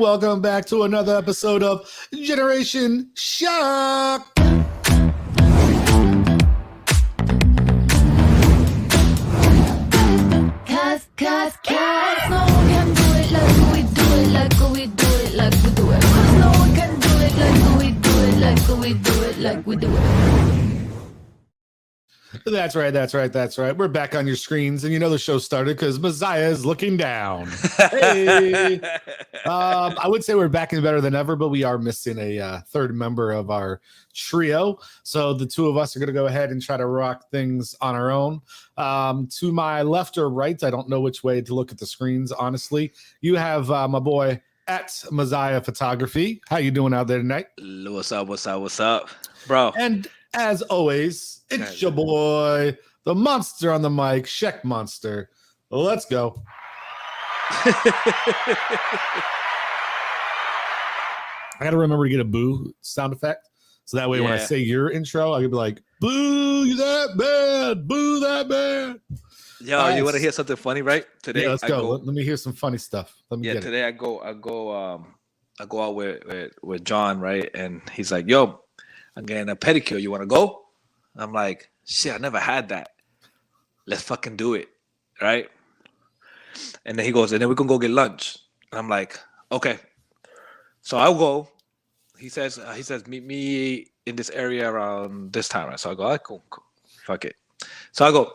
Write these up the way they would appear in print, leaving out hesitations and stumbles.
welcome back to another episode of Generation Shock. Cause no one can do it like we do it, like we do it, like we do it. Cause no one can do it like we do it, like we do it, like we do it. That's right. We're back on your screens, and you know the show started because Messiah is looking down. Hey, I would say we're back and better than ever, but we are missing a third member of our trio. So the two of us are going to go ahead and try to rock things on our own. To my left or right, I don't know which way to look at the screens, honestly. You have my boy at Messiah Photography. How you doing out there tonight? What's up, bro? And as always, it's your boy, the monster on the mic, Sheck Monster. Let's go. I got to remember to get a boo sound effect. So that way when I say your intro, I can be like, boo that bad, boo that bad. Yo, you want to hear something funny, right? Today, yeah, let's go. Let me hear some funny stuff. Let me get today it. I go out with John, right? And he's like, yo, I'm getting a pedicure. You want to go? I'm like, shit, I never had that. Let's fucking do it, right? And then he goes, and then we can go get lunch. And I'm like, okay. So I'll go. He says, meet me in this area around this time, right? So I go, all right, cool. Fuck it. So I go,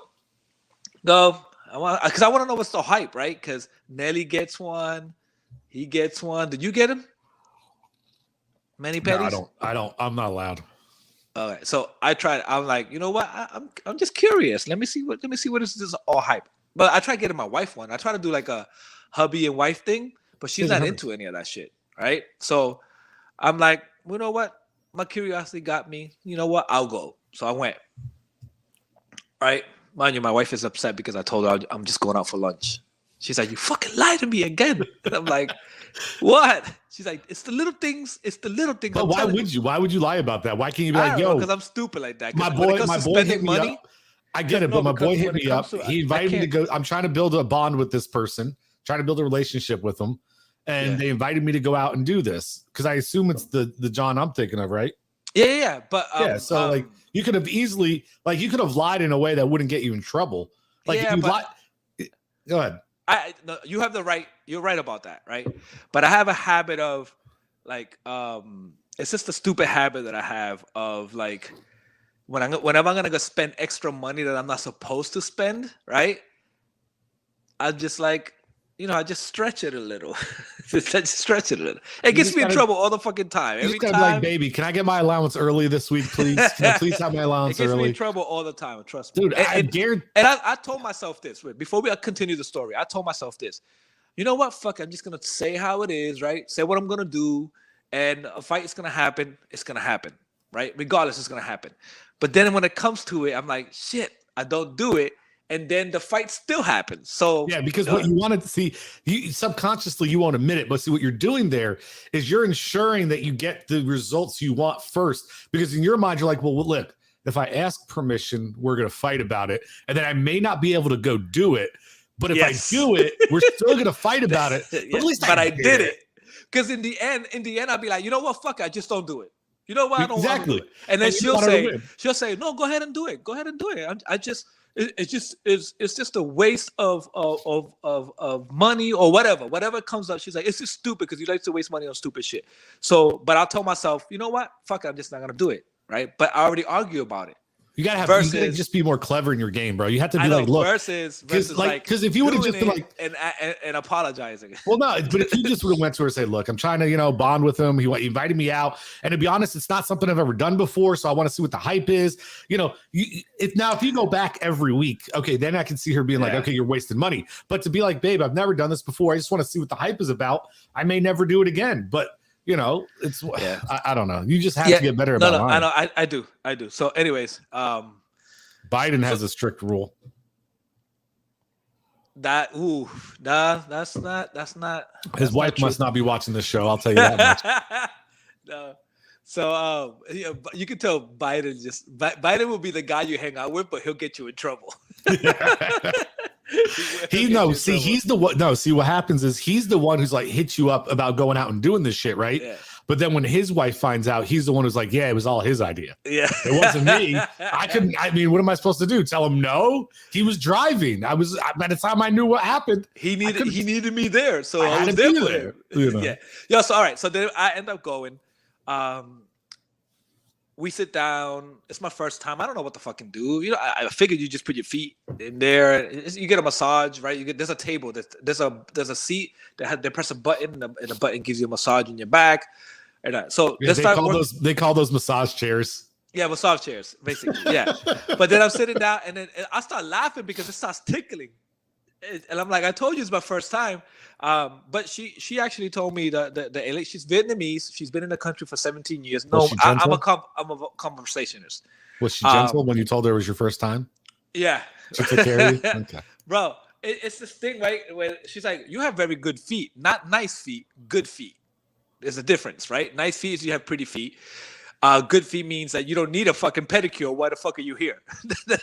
because I want to know what's the hype, right? Because Nelly gets one, he gets one. Did you get him? Many petties? No, I don't. I'm not allowed. All right, so I tried. I'm like, you know what? I'm just curious. Let me see what this is all hype. But I tried getting my wife one. I try to do like a hubby and wife thing, but she's not into any of that shit, right? So I'm like, you know what? My curiosity got me. You know what? I'll go. So I went. Right, mind you, my wife is upset because I told her I'm just going out for lunch. She's like, you fucking lied to me again. And I'm like, what? She's like, it's the little things. But why would you? Why would you lie about that? Why can't you be like, yo? Because I'm stupid like that. My boy hit me up. I get it, but my boy hit me up. He invited me to go. I'm trying to build a bond with this person, trying to build a relationship with them. And they invited me to go out and do this because I assume it's the John I'm thinking of, right? Yeah. But so like you could have easily lied in a way that wouldn't get you in trouble. Like if you lied. Go ahead. No, you have the right. You're right about that, right? But I have a habit of like it's just a stupid habit that I have of like whenever I'm gonna go spend extra money that I'm not supposed to spend, right? I just like, I just stretch it a little. It gets me in trouble all the fucking time. Every time, like, baby, can I get my allowance early this week, please? Can I please have my allowance early? It gets me in trouble all the time. Trust me, dude. And I told myself this. Before we continue the story, I told myself this. You know what? Fuck, I'm just gonna say how it is, right? Say what I'm gonna do, and a fight is gonna happen. It's gonna happen, right? Regardless, it's gonna happen. But then when it comes to it, I'm like, shit, I don't do it. And then the fight still happens. So yeah, because what you wanted to see, you subconsciously you won't admit it, but see what you're doing there is you're ensuring that you get the results you want first. Because in your mind, you're like, well, look, if I ask permission, we're gonna fight about it, and then I may not be able to go do it. But if I do it, we're still gonna fight about it. But at least I did it. Because in the end, I'll be like, you know what? Fuck, I just don't do it. You know what? I don't want to do it. And then she'll say, no, go ahead and do it. It's just a waste of money or whatever comes up. She's like, it's just stupid because you like to waste money on stupid shit. So, but I'll tell myself, you know what? Fuck it, I'm just not gonna do it, right? But I already argue about it. You gotta just be more clever in your game, bro. You have to be like, look, versus like, because if you would have just been like and apologizing. Well, no, but if you just would have went to her and say, look, I'm trying to, bond with him. He invited me out, and to be honest, it's not something I've ever done before, so I want to see what the hype is. If you go back every week, okay, then I can see her being like, okay, you're wasting money. But to be like, babe, I've never done this before. I just want to see what the hype is about. I may never do it again, but. It's I don't know. You just have to get better about it. I know. I do. So, anyways, Biden has a strict rule. That's not. His wife must not be watching this show. I'll tell you that much. No. So, you can tell Biden will be the guy you hang out with, but he'll get you in trouble. He's the one. No, see what happens is he's the one who's like hits you up about going out and doing this shit, right? Yeah. But then when his wife finds out, he's the one who's like, yeah, it was all his idea. Yeah. It wasn't me. I mean, what am I supposed to do? Tell him no? He was driving. By the time I knew what happened, he needed me there. So I was there there for for him. him. You know? Yeah. Yeah. So all right. So then I end up going. We sit down. It's my first time. I don't know what to fucking do. You know, I figured you just put your feet in there. You get a massage, right? There's a table. There's a seat they press a button, and the button gives you a massage in your back. And so they call those massage chairs. Yeah, massage chairs, basically. Yeah. But then I'm sitting down, and then I start laughing because it starts tickling. And I'm like, I told you it's my first time. But she actually told me that she's Vietnamese. She's been in the country for 17 years. No, I'm a conversationist. Was she gentle when you told her it was your first time? Yeah. She took care of you? Okay. Bro, it's this thing, right? Where she's like, you have very good feet. Not nice feet, good feet. There's a difference, right? Nice feet is you have pretty feet. Good feet means that you don't need a fucking pedicure. Why the fuck are you here?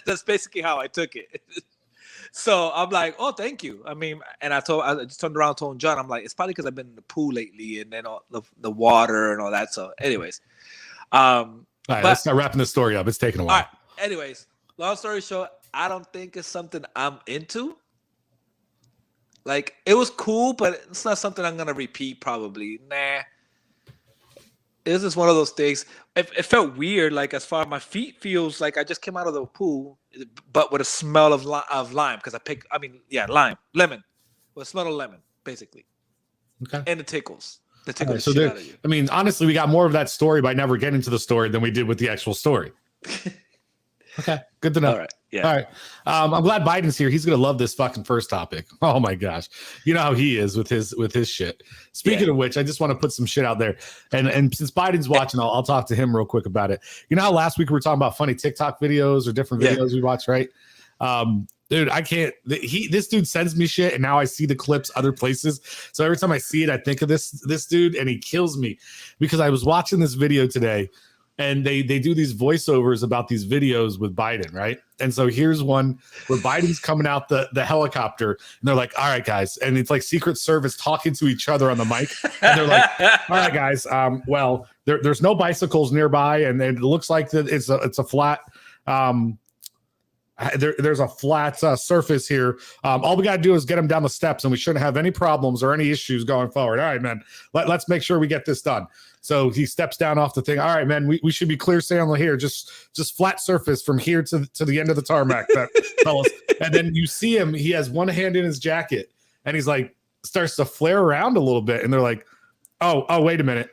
That's basically how I took it. So I'm like, oh, thank you. I mean, and I just turned around and told John, I'm like, it's probably because I've been in the pool lately and then all the water and all that. So anyways. All right, let's start wrapping this story up. It's taking a while. All right. Anyways, long story short, I don't think it's something I'm into. Like, it was cool, but it's not something I'm going to repeat probably. Nah. It was just one of those things. It felt weird, like, as far as my feet feels like I just came out of the pool, but with a smell of lime, because lemon. With a smell of lemon, basically. Okay. And the tickles. The tickles so shit out of you. I mean, honestly, we got more of that story by never getting to the story than we did with the actual story. Okay, good to know. All right. Yeah. All right. I'm glad Biden's here. He's gonna love this fucking first topic. Oh my gosh. You know how he is with his shit. Speaking of which, I just want to put some shit out there. And since Biden's watching, I'll talk to him real quick about it. You know how last week we were talking about funny TikTok videos or different videos we watch, right? Dude, I can't. This dude sends me shit, and now I see the clips other places. So every time I see it, I think of this dude, and he kills me because I was watching this video today. And they do these voiceovers about these videos with Biden, right? And so here's one where Biden's coming out the helicopter, and they're like, all right, guys. And it's like Secret Service talking to each other on the mic. And they're like, all right, guys, well, there's no bicycles nearby, and it looks like that it's a flat there's a flat surface here. All we got to do is get him down the steps, and we shouldn't have any problems or any issues going forward. All right, man, let's make sure we get this done. So he steps down off the thing. All right, man, we should be clear sailing here. Just flat surface from here to the end of the tarmac, fellas. And then you see him. He has one hand in his jacket, and he's like starts to flare around a little bit. And they're like, oh, wait a minute.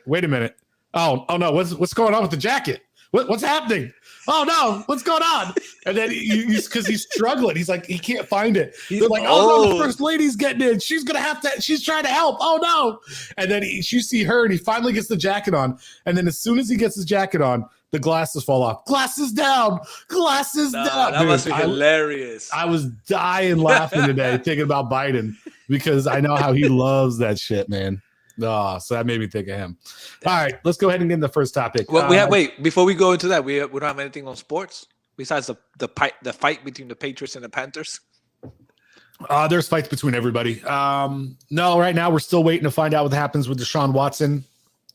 Oh no, what's going on with the jacket? What's happening? Oh no, what's going on? And then because he's struggling, he's like, he can't find it. They're like, oh no, the first lady's getting in. She's trying to help. Oh no. And then you see her, and he finally gets the jacket on. And then as soon as he gets his jacket on, the glasses fall off. Glasses down. Down. That must be hilarious. I was dying laughing today thinking about Biden because I know how he loves that shit, man. Oh, so that made me think of him. All right, let's go ahead and get in the first topic. Well, wait, before we go into that, we don't have anything on sports besides the fight between the Patriots and the Panthers. There's fights between everybody. No, right now we're still waiting to find out what happens with Deshaun Watson.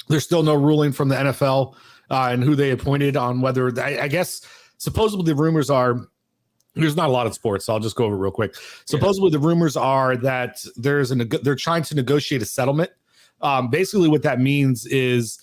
There's still no ruling from the NFL and who they appointed on whether I guess supposedly the rumors are. There's not a lot of sports, so I'll just go over it real quick. Supposedly the rumors are that they're trying to negotiate a settlement. Basically what that means is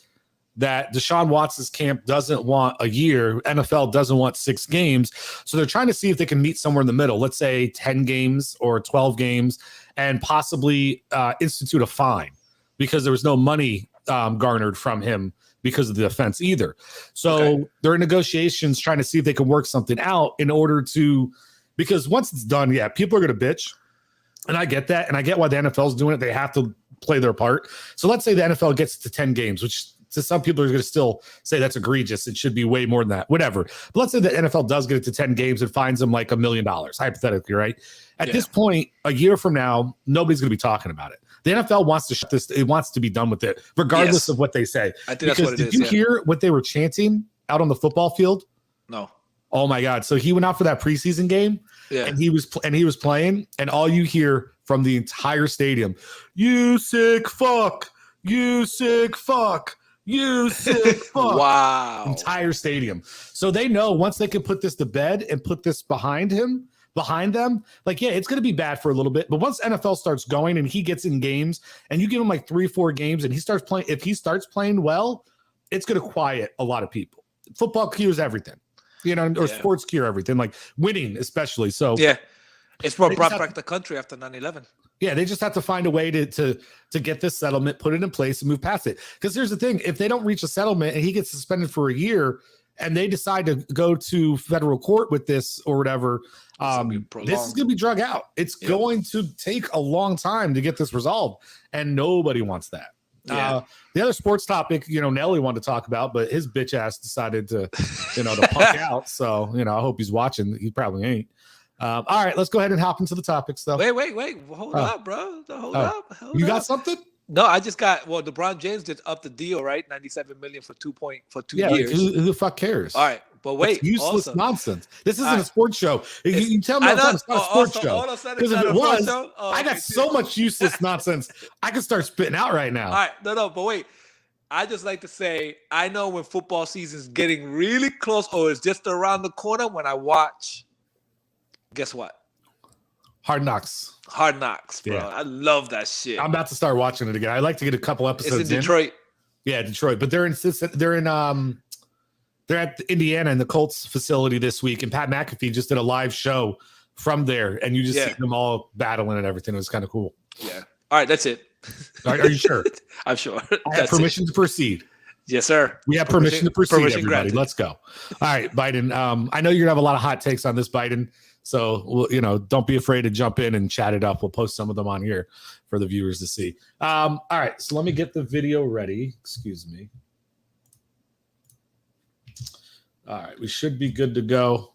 that Deshaun Watson's camp doesn't want a year. NFL doesn't want 6 games. So they're trying to see if they can meet somewhere in the middle, let's say 10 games or 12 games, and possibly institute a fine because there was no money garnered from him because of the offense either. So they're in negotiations trying to see if they can work something out in order to, because once it's done, people are going to bitch. And I get that. And I get why the NFL's doing it. They have to play their part. So let's say the NFL gets to 10 games, which to some people are going to still say that's egregious. It should be way more than that, whatever. But let's say the NFL does get it to 10 games and fines them like $1 million, hypothetically, right? At this point, a year from now, nobody's going to be talking about it. The NFL wants to shut this. It wants to be done with it, regardless of what they say. I think that's what it is. Did you hear what they were chanting out on the football field? No. Oh my God. So he went out for that preseason game and he was playing, and all you hear from the entire stadium, "You sick fuck, you sick fuck, you sick fuck." Wow. Entire stadium. So they know once they can put this to bed and put this behind them, like, yeah, it's going to be bad for a little bit. But once NFL starts going and he gets in games and you give him like 3-4 games and he starts playing, if he starts playing well, it's going to quiet a lot of people. Football cures everything. Or sports cure everything, like winning, especially. So it's what brought back the country after 9/11. Yeah, they just have to find a way to get this settlement, put it in place, and move past it. Because here's the thing: if they don't reach a settlement and he gets suspended for a year, and they decide to go to federal court with this or whatever, this is going to be drug out. It's going to take a long time to get this resolved, and nobody wants that. The other sports topic, Nelly wanted to talk about, but his bitch ass decided to, to punk out. So, I hope he's watching. He probably ain't. All right, let's go ahead and hop into the topics, though. Wait. Hold up, bro. Hold up. You got something? No, I just got. Well, LeBron James did up the deal, right? $97 million for 2 years. Who the fuck cares? All right, but wait, that's useless nonsense. This isn't a sports show. You tell me all the time it's not a sports show. Because if it was, I got so much useless nonsense. I could start spitting out right now. All right, no, but wait. I just like to say, I know when football season's getting really close or it's just around the corner when I watch. Guess what? Hard Knocks, bro. Yeah. I love that shit. I'm about to start watching it again. I like to get a couple episodes. It's in Detroit. Yeah, Detroit. But they're at Indiana in the Colts facility this week, and Pat McAfee just did a live show from there, and you just see them all battling and everything. It was kind of cool. Yeah. All right, that's it. Are you sure? I'm sure. I have permission to proceed. Yes, sir. We have permission to proceed, everybody. Granted. Let's go. All right, Biden. I know you're gonna have a lot of hot takes on this, Biden. So, don't be afraid to jump in and chat it up. We'll post some of them on here for the viewers to see. All right, so let me get the video ready. Excuse me. All right, we should be good to go.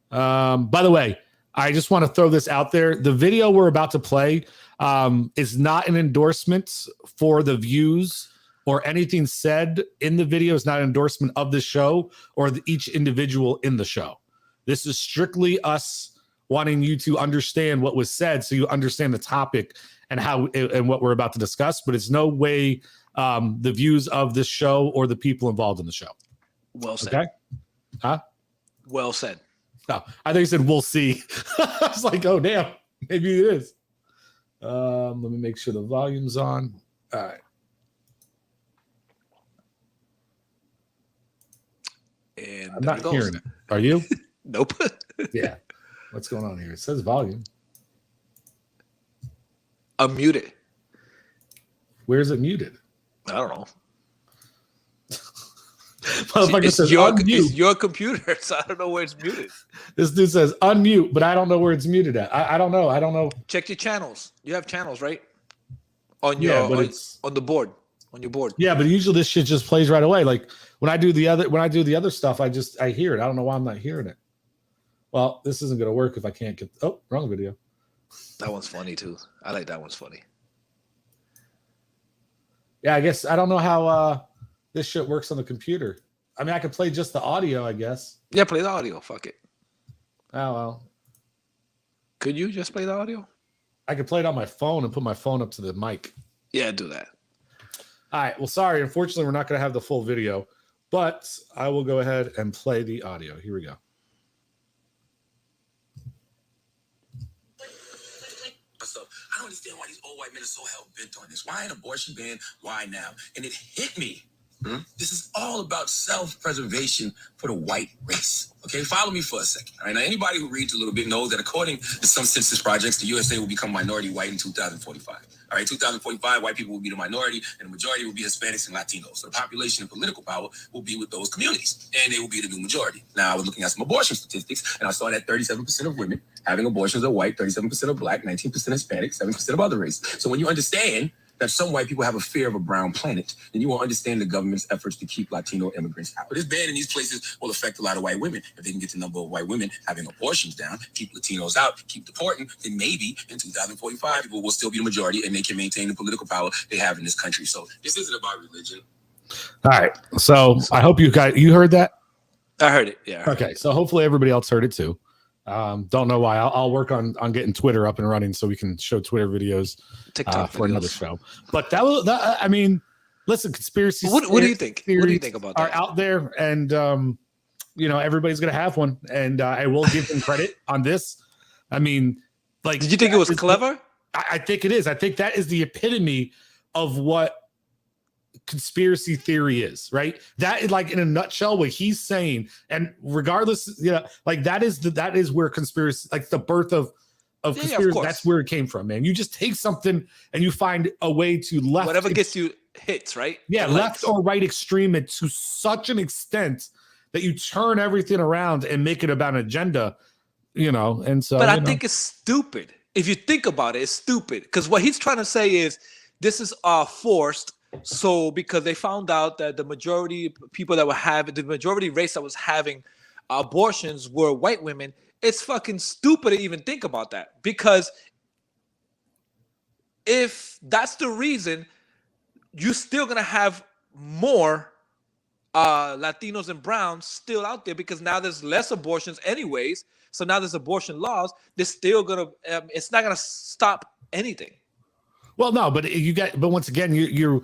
By the way, I just want to throw this out there. The video we're about to play is not an endorsement for the views or anything said in the video. Is not an endorsement of the show or each individual in the show. This is strictly us wanting you to understand what was said so you understand the topic and how and what we're about to discuss, but it's no way the views of this show or the people involved in the show. Well said. Okay? Huh? Well said. No, I think you said we'll see. I was like, oh, damn. Maybe it is. Let me make sure the volume's on. All right. And I'm not hearing it. Are you? Nope. Yeah. What's going on here? It says volume. Unmuted. Where is it muted? I don't know. It's your computer, so I don't know where it's muted. This dude says unmute, but I don't know where it's muted at. I don't know. Check your channels. You have channels, right? On your on the board. On your board. Yeah, but usually this shit just plays right away. Like when I do the other stuff, I hear it. I don't know why I'm not hearing it. Well, this isn't gonna work if I can't get wrong video. That one's funny too. I like that one's funny. Yeah, I guess I don't know how this shit works on the computer. I mean, I could play just the audio, I guess. Yeah, play the audio. Fuck it. Oh well. Could you just play the audio? I could play it on my phone and put my phone up to the mic. Yeah, do that. All right. Well, sorry. Unfortunately, we're not going to have the full video, but I will go ahead and play the audio. Here we go. So I don't understand why these old white men are so hell bent on this. Why an abortion ban? Why now? And it hit me. This is all about self-preservation for the white race. Okay, follow me for a second. All right, now anybody who reads a little bit knows that according to some census projects, the USA will become minority white in 2045. All right, 2045, white people will be the minority, and the majority will be Hispanics and Latinos. So the population and political power will be with those communities, and they will be the new majority. Now, I was looking at some abortion statistics, and I saw that 37% of women having abortions are white, 37% are black, 19% Hispanic, 7% of other races. So when you understand that some white people have a fear of a brown planet, then you will understand the government's efforts to keep Latino immigrants out. But this ban in these places will affect a lot of white women. If they can get the number of white women having abortions down, keep Latinos out, keep deporting, then maybe in 2045, people will still be the majority and they can maintain the political power they have in this country. So this isn't about religion. All right. So I hope you heard that. I heard it. Yeah. Okay, so hopefully everybody else heard it too. Don't know why. I'll work on getting Twitter up and running so we can show Twitter videos TikTok for videos. another show. But that was that. I mean, listen, conspiracy. What do you think? What do you think about that? Are out there, and everybody's gonna have one, and I will give them credit on this. I mean, like, did you think it was clever? I think it is. I think that is the epitome of what conspiracy theory is, right? That is, like, in a nutshell, what he's saying. And regardless, like, that is where conspiracy, like, the birth of conspiracy, that's where it came from, man. You just take something and you find a way to whatever gets you hits, right? Yeah, left or right extreme it to such an extent that you turn everything around and make it about an agenda, and so. But I think it's stupid. If you think about it, it's stupid. Because what he's trying to say is this is forced. So because they found out that the majority people that were having, the majority race that was having abortions were white women, it's fucking stupid to even think about that. Because if that's the reason, you're still going to have more Latinos and browns still out there, because now there's less abortions anyways. So now there's abortion laws. They're still going to, it's not going to stop anything. Well, no, but once again, you're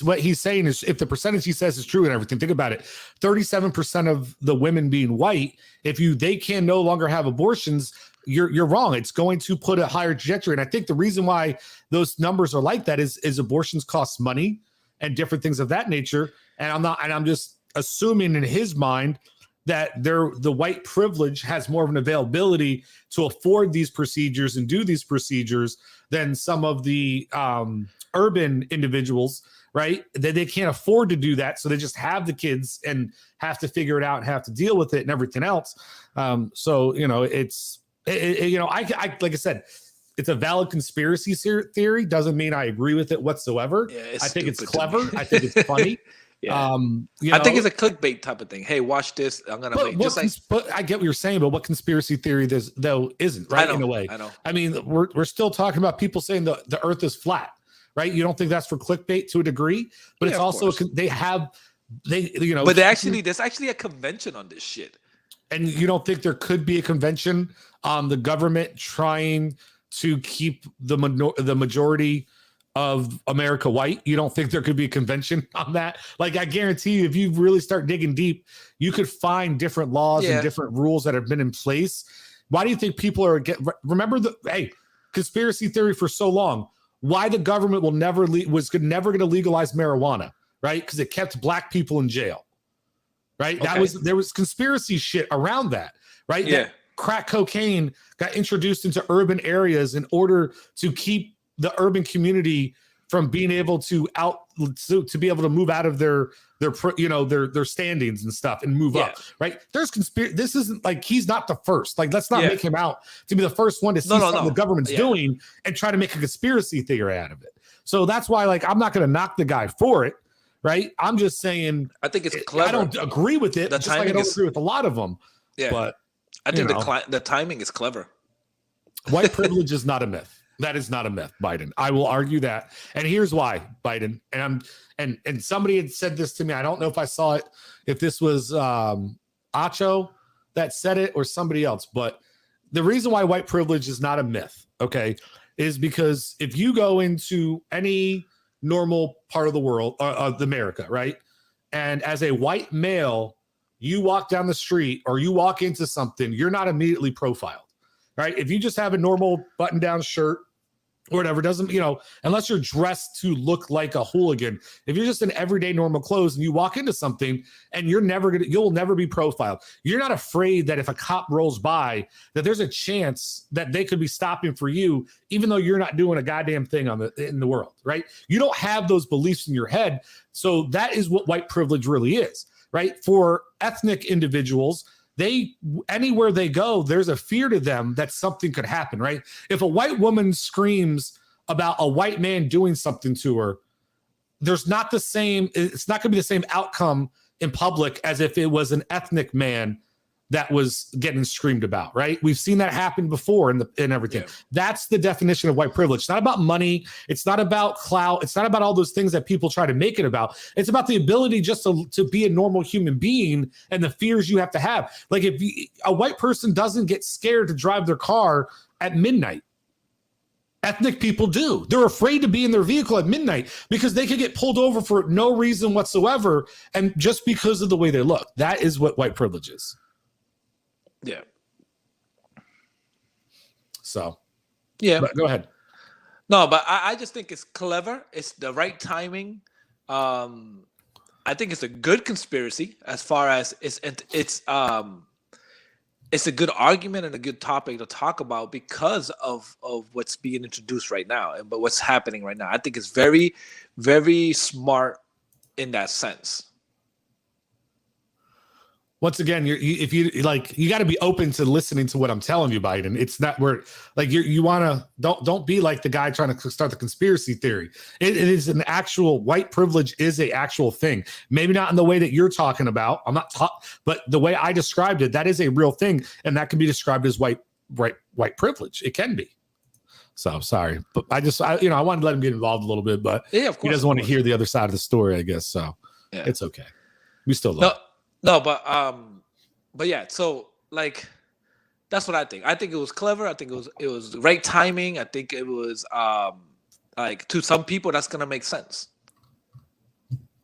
what he's saying is, if the percentage he says is true and everything, think about it. 37% of the women being white, they can no longer have abortions, you're wrong. It's going to put a higher trajectory. And I think the reason why those numbers are like that is abortions cost money and different things of that nature. And I'm just assuming in his mind that the white privilege has more of an availability to afford these procedures and do these procedures than some of the urban individuals, right? That they can't afford to do that. So they just have the kids and have to figure it out and have to deal with it and everything else. So, it's, I like I said, it's a valid conspiracy theory. Doesn't mean I agree with it whatsoever. Yeah, I think it's clever. I think it's funny. Yeah. I think it's a clickbait type of thing. Hey, watch this. I'm gonna make just like. But I get what you're saying, but what conspiracy theory though isn't, right? In a way, I know. I mean, we're still talking about people saying the Earth is flat, right? You don't think that's for clickbait to a degree, but it's also but there's actually a convention on this shit. And you don't think there could be a convention on the government trying to keep the majority of America white? You don't think there could be a convention on that? Like, I guarantee you, if you really start digging deep, you could find different laws and different rules that have been in place. Why do you think people are remember conspiracy theory for so long? Why the government was never going to legalize marijuana, right? Because it kept black people in jail, right? Okay. There was conspiracy shit around that, right? Yeah. That crack cocaine got introduced into urban areas in order to keep the urban community from being able to be able to move out of their standings and stuff and move up, right? There's conspiracy. This isn't like he's not the first. Like, let's not make him out to be the first one to see something the government's doing and try to make a conspiracy theory out of it. So that's why, like, I'm not going to knock the guy for it, right? I'm just saying I think it's clever. I don't agree with it. Just like I don't agree with a lot of them. Yeah, but I think the timing is clever. White privilege is not a myth. That is not a myth, Biden. I will argue that. And here's why, Biden. And somebody had said this to me. I don't know if I saw it, if this was Outta that said it or somebody else. But the reason why white privilege is not a myth, okay, is because if you go into any normal part of the world, of America, right? And as a white male, you walk down the street or you walk into something, you're not immediately profiled, right? If you just have a normal button-down shirt or whatever, doesn't, unless you're dressed to look like a hooligan, if you're just in everyday normal clothes and you walk into something and you'll never be profiled. You're not afraid that if a cop rolls by, that there's a chance that they could be stopping for you, even though you're not doing a goddamn thing in the world, right? You don't have those beliefs in your head. So that is what white privilege really is, right? For ethnic individuals, anywhere they go, there's a fear to them that something could happen, right? If a white woman screams about a white man doing something to her, it's not going to be the same outcome in public as if it was an ethnic man that was getting screamed about, right? We've seen that happen before in everything. Yeah. That's the definition of white privilege. It's not about money. It's not about clout. It's not about all those things that people try to make it about. It's about the ability just to be a normal human being and the fears you have to have. Like if a white person doesn't get scared to drive their car at midnight. Ethnic people do. They're afraid to be in their vehicle at midnight because they could get pulled over for no reason whatsoever and just because of the way they look. That is what white privilege is. Yeah. So, yeah. Go ahead. No, but I just think it's clever. It's the right timing. I think it's a good conspiracy as far as it's a good argument and a good topic to talk about because of what's being introduced right now but what's happening right now. I think it's very, very smart in that sense. Once again, you got to be open to listening to what I'm telling you, Biden. It's not where like you want to don't be like the guy trying to start the conspiracy theory. It is an actual white privilege is a actual thing. Maybe not in the way that you're talking about. I'm not but the way I described it, that is a real thing, and that can be described as white privilege. It can be. So sorry, but I wanted to let him get involved a little bit, but yeah, of course, he doesn't want to hear the other side of the story, I guess. So yeah. It's okay. We still love. No, but yeah, so like that's what I think. I think it was clever. I think it was the right timing. I think it was like to some people that's gonna make sense.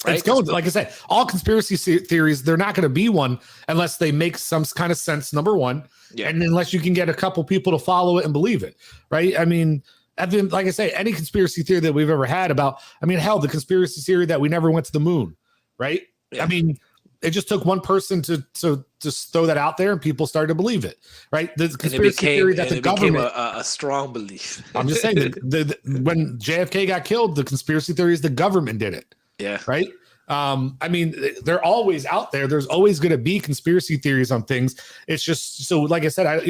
Right? It's going like I said, all conspiracy theories, they're not gonna be one unless they make some kind of sense, number one. Yeah. And unless you can get a couple people to follow it and believe it, right? I mean, like I say, any conspiracy theory that we've ever had about, I mean, hell, the conspiracy theory that we never went to the moon, right? Yeah. I mean, it just took one person to just throw that out there, and people started to believe it, right? The conspiracy theory that the government a strong belief. I'm just saying that when JFK got killed, the conspiracy theory is the government did it. Yeah, right. I mean, they're always out there. There's always going to be conspiracy theories on things. It's just so, like I said,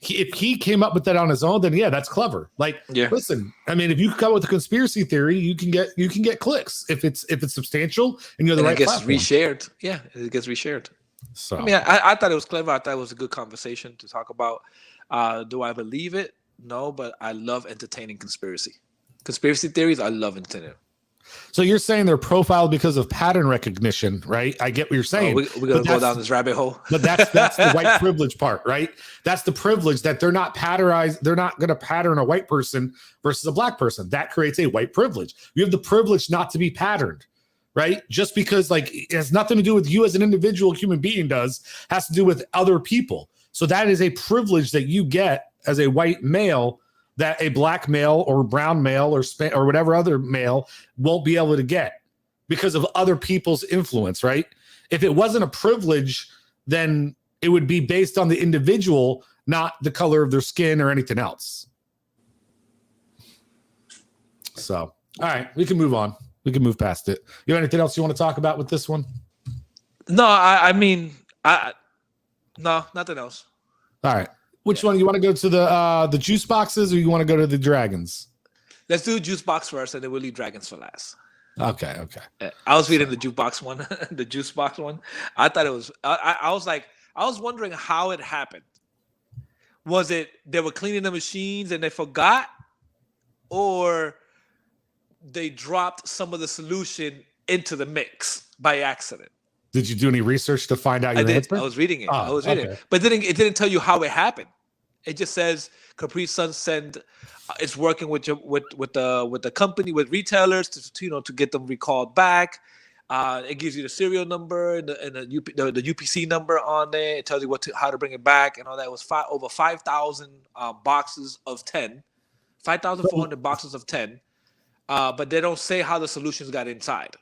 if he came up with that on his own, then yeah, that's clever. Like, listen, I mean, if you come up with a conspiracy theory, you can get clicks if it's substantial and you're the right platform. It gets reshared. Yeah, it gets reshared. So I mean, I thought it was clever. I thought it was a good conversation to talk about. Do I believe it? No, but I love entertaining conspiracy theories. I love entertaining. So you're saying they're profiled because of pattern recognition, right? I get what you're saying. We're going to go down this rabbit hole. But that's the white privilege part, right? That's the privilege that they're not patternized. They're not going to pattern a white person versus a black person. That creates a white privilege. You have the privilege not to be patterned, right? Just because like it has nothing to do with you as an individual human being has to do with other people. So that is a privilege that you get as a white male that a black male or brown male or whatever other male won't be able to get because of other people's influence, right? If it wasn't a privilege, then it would be based on the individual, not the color of their skin or anything else. So, all right, we can move on. We can move past it. You have anything else you want to talk about with this one? No, I mean, no, nothing else. All right. Which one? You want to go to the juice boxes or you want to go to the dragons? Let's do juice box first and then we'll leave dragons for last. Okay. I was reading the jukebox one, the juice box one. I thought it was, I was wondering how it happened. Was it they were cleaning the machines and they forgot, or they dropped some of the solution into the mix by accident? Did you do any research to find out your answer? I was reading it. It. But it didn't tell you how it happened. It just says Capri Sun it's working with the company, with retailers to get them recalled back. It gives you the serial number and the UPC number on there. It tells you how to bring it back and all that. It was over 5,000 boxes of 10, 5,400 boxes of 10. But they don't say how the solutions got inside.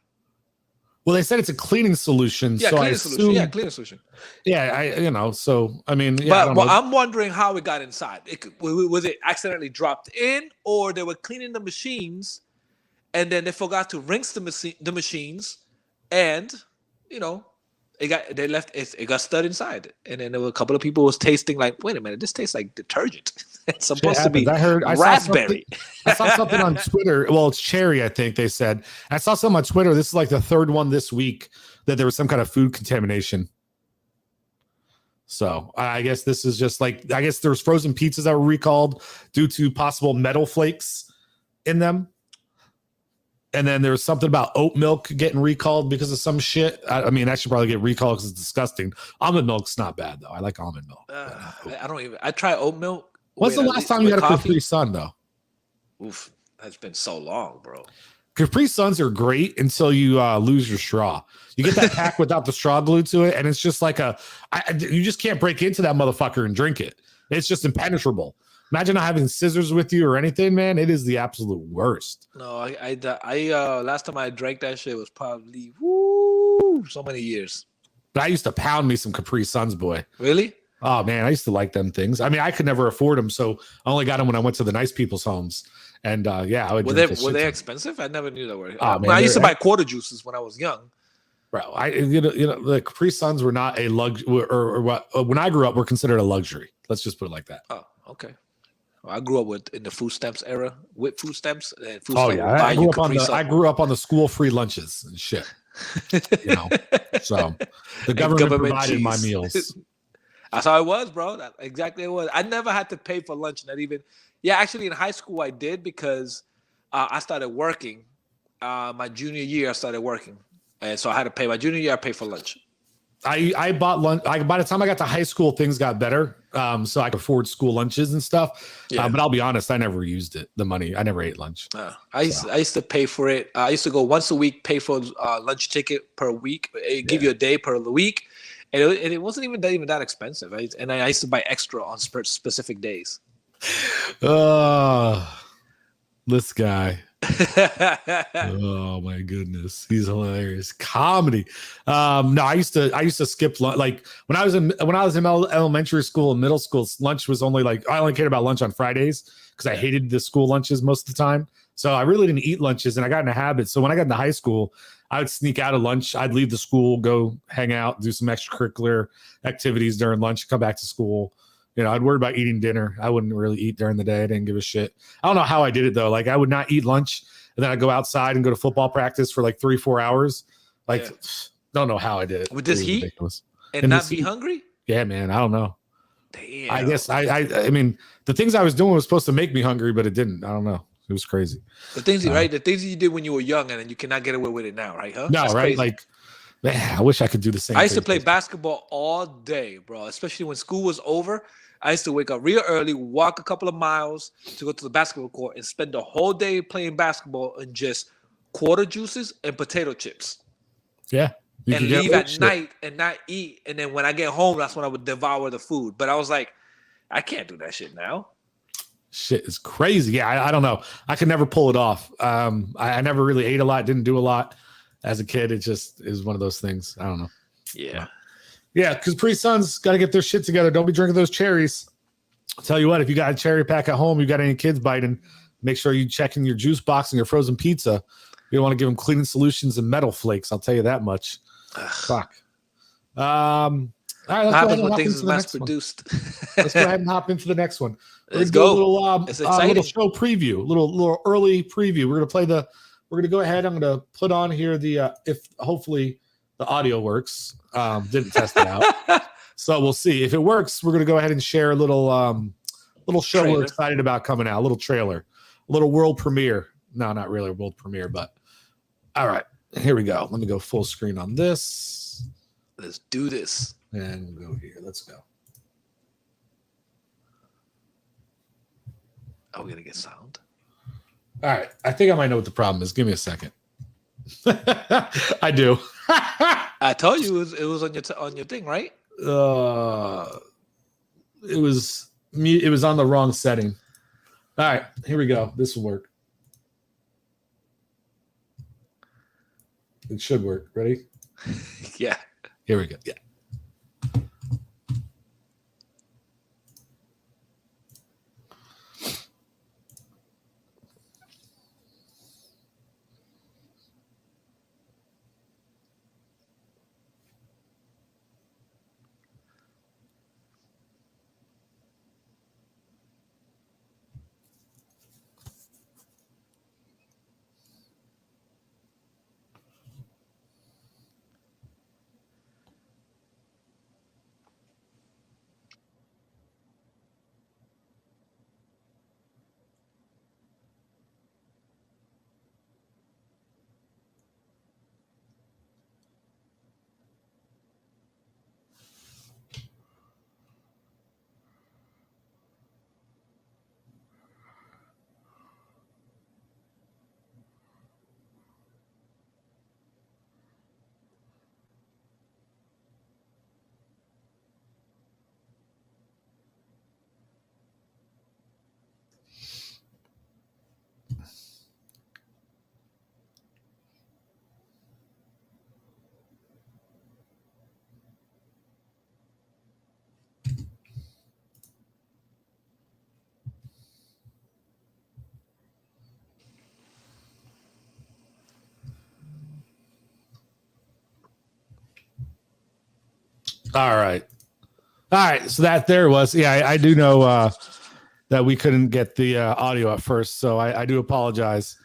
Well, they said it's a cleaning solution. Yeah, so cleaning solution. Cleaning solution. Yeah, so I mean, but I'm wondering how it got inside. Was it accidentally dropped in, or they were cleaning the machines, and then they forgot to rinse the machines, and it got stirred inside, and then there were a couple of people was tasting like, wait a minute, this tastes like detergent. It's supposed to be raspberry. I saw something on Twitter. Well, it's cherry, I think they said. I saw some on Twitter. This is like the third one this week that there was some kind of food contamination. So I guess this is just like, I guess there's frozen pizzas that were recalled due to possible metal flakes in them. And then there's something about oat milk getting recalled because of some shit. I mean, that should probably get recalled because it's disgusting. Almond milk's not bad though. I like almond milk. I don't even. I try oat milk. When's the last time you had a Capri Sun though? Oof, that's been so long, bro. Capri Suns are great until you lose your straw. You get that pack without the straw glued to it, and it's just like you just can't break into that motherfucker and drink it. It's just impenetrable. Imagine not having scissors with you or anything, man. It is the absolute worst. No, I last time I drank that shit was probably so many years. But I used to pound me some Capri Suns, boy. Really? Oh man, I used to like them things. I mean, I could never afford them, so I only got them when I went to the nice people's homes. And yeah, I would. Were they expensive? I never knew that were. Oh, man, I used to buy quarter juices when I was young. Bro, the Capri Suns were not a luxury, or what? When I grew up, were considered a luxury. Let's just put it like that. Oh, okay. Well, I grew up in the food stamps era with food stamps. And food Oh stamps yeah, I grew up on the school free lunches and shit. You know, so the government provided my meals. That's how it was, bro. That exactly it was. I never had to pay for lunch. Not even. Yeah, actually, in high school I did because I started working. My junior year, I started working, and so I had to pay. My junior year, I paid for lunch. I bought lunch. By the time I got to high school, things got better, so I could afford school lunches and stuff. Yeah. But I'll be honest, I never used it. The money, I never ate lunch. I used to pay for it. I used to go once a week, pay for lunch ticket per week. It give you a day per week, and it wasn't even that expensive. And I used to buy extra on specific days. This guy. Oh my goodness, he's hilarious. Comedy. No, I used to skip lunch. Like when I was in elementary school and middle school, lunch was only like, I only cared about lunch on Fridays because I hated the school lunches most of the time. So I really didn't eat lunches, and I got in a habit. So when I got into high school, I would sneak out of lunch. I'd leave the school, go hang out, do some extracurricular activities during lunch, come back to school. You know, I'd worry about eating dinner. I wouldn't really eat during the day. I didn't give a shit. I don't know how I did it though. Like I would not eat lunch, and then I'd go outside and go to football practice for like 3-4 hours. Like, don't know how I did it. With this heat ridiculous. and not be hungry? Yeah, man. I don't know. Damn. I guess I mean, the things I was doing was supposed to make me hungry, but it didn't. I don't know. It was crazy. The things you did when you were young, and then you cannot get away with it now, right? Huh? No, That's right? crazy. Like, man, I wish I could do the same. I used to play basketball all day, bro. Especially when school was over. I used to wake up real early, walk a couple of miles to go to the basketball court, and spend the whole day playing basketball and just quarter juices and potato chips. Yeah. And leave at night and not eat. And then when I get home, that's when I would devour the food. But I was like, I can't do that shit now. Shit is crazy. Yeah, I don't know. I could never pull it off. I never really ate a lot, didn't do a lot as a kid. It just is one of those things. I don't know. Yeah. Yeah, because Pre-Suns got to get their shit together. Don't be drinking those cherries. I'll tell you what, if you got a cherry pack at home, you got any kids biting, make sure you check in your juice box and your frozen pizza. You don't want to give them cleaning solutions and metal flakes. I'll tell you that much. Fuck. All right, let's go ahead and hop into the next one. Let's go ahead and hop into the next one. Let's go. It's exciting. Little show preview, little early preview. We're gonna go ahead. I'm gonna put on here the if hopefully the audio works. Didn't test it out. So we'll see. If it works, we're gonna go ahead and share a little show trailer. we're excited about coming out. A little trailer, a little world premiere. No, not really a world premiere, but all right. Here we go. Let me go full screen on this. Let's do this. And we'll go here. Let's go. Are we gonna get sound? All right. I think I might know what the problem is. Give me a second. I do. I told you it was on your thing, right? It was me. It was on the wrong setting. All right. Here we go. This will work. It should work. Ready? Yeah. Here we go. Yeah. All right. So that there was. Yeah, I do know that we couldn't get the audio at first, so I do apologize.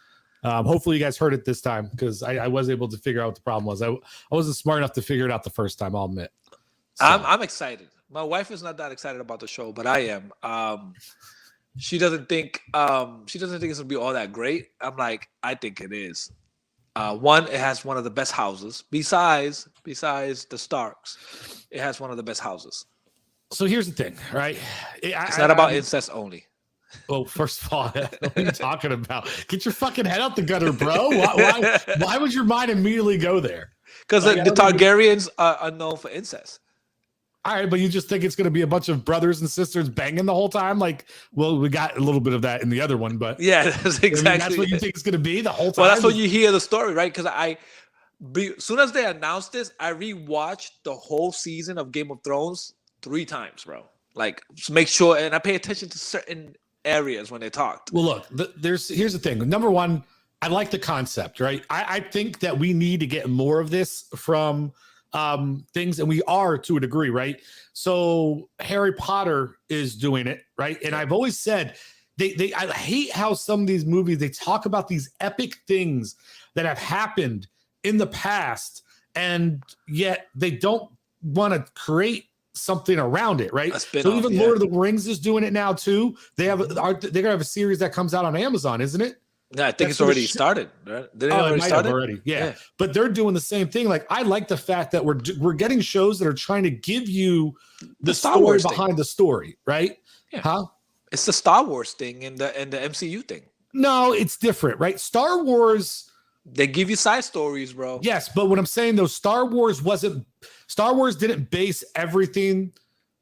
Hopefully you guys heard it this time because I was able to figure out what the problem was. I wasn't smart enough to figure it out the first time, I'll admit. So. I'm excited. My wife is not that excited about the show, but I am. She doesn't think it's gonna be all that great. I'm like, I think it is. One, it has one of the best houses. Besides the Starks, it has one of the best houses. So here's the thing, right? It's not about incest only. Well, first of all, what are you talking about? Get your fucking head out the gutter, bro. Why would your mind immediately go there? Because the Targaryens are known for incest. All right, but you just think it's going to be a bunch of brothers and sisters banging the whole time? Like, well, we got a little bit of that in the other one, but yeah, that's exactly. I mean, that's what you think it's going to be the whole time. Well, that's what you hear the story, right? Because as soon as they announced this, I rewatched the whole season of Game of Thrones 3 times, bro. Like, to make sure, and I pay attention to certain areas when they talked. Well, look, here's the thing. Number one, I like the concept, right? I think that we need to get more of this from things, and we are to a degree, right? So Harry Potter is doing it, right? And I've always said I hate how some of these movies, they talk about these epic things that have happened in the past, and yet they don't want to create something around it, right? So even Lord of the Rings is doing it now too. They're gonna have a series that comes out on Amazon, isn't it? Yeah, I think it's already started. Right? Did it already start? Already, yeah. But they're doing the same thing. Like, I like the fact that we're getting shows that are trying to give you the Star story Wars behind the story, right? Yeah. Huh? It's the Star Wars thing and the MCU thing. No, it's different, right? Star Wars, they give you side stories, bro. Yes, but what I'm saying though, Star Wars didn't base everything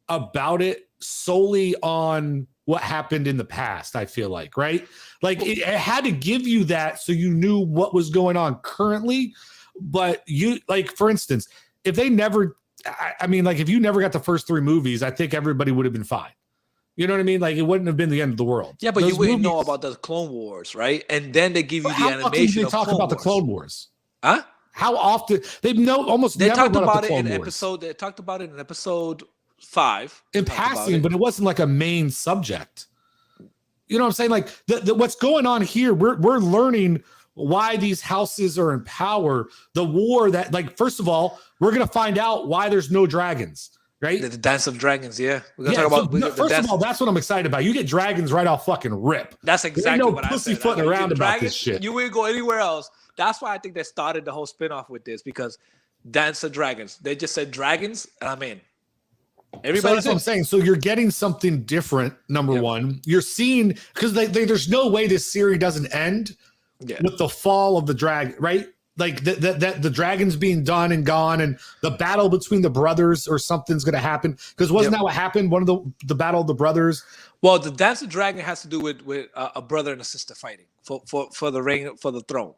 about it solely on what happened in the past, I feel like, right? Like, it had to give you that so you knew what was going on currently. But you, like, for instance, if they never, I mean, like, if you never got the first 3 movies, I think everybody would have been fine. You know what I mean? Like, it wouldn't have been the end of the world. Yeah, but you wouldn't know about the Clone Wars, right? And then they give you the animation. How often do they talk about the Clone Wars? Huh? How often? They talked about it in episode. They talked about it in episode 5 in passing, but it wasn't like a main subject. You know what I'm saying? Like, the what's going on here, we're learning why these houses are in power. The war that, like, first of all, we're gonna find out why there's no dragons, right? The Dance of Dragons, yeah. We're gonna talk about. First of all, that's what I'm excited about. You get dragons right off fucking rip. That's exactly what I said. Pussyfooting around about this shit. You wouldn't go anywhere else. That's why I think they started the whole spinoff with this, because Dance of Dragons. They just said dragons, and I'm in. So that's what I'm saying. So you're getting something different. Number one, you're seeing, because there's no way this series doesn't end with the fall of the dragon, right? Like the dragons being done and gone, and the battle between the brothers or something's going to happen. Because wasn't that what happened? One of the battle of the brothers. Well, the Dance of Dragon has to do with a brother and a sister fighting for the reign, for the throne.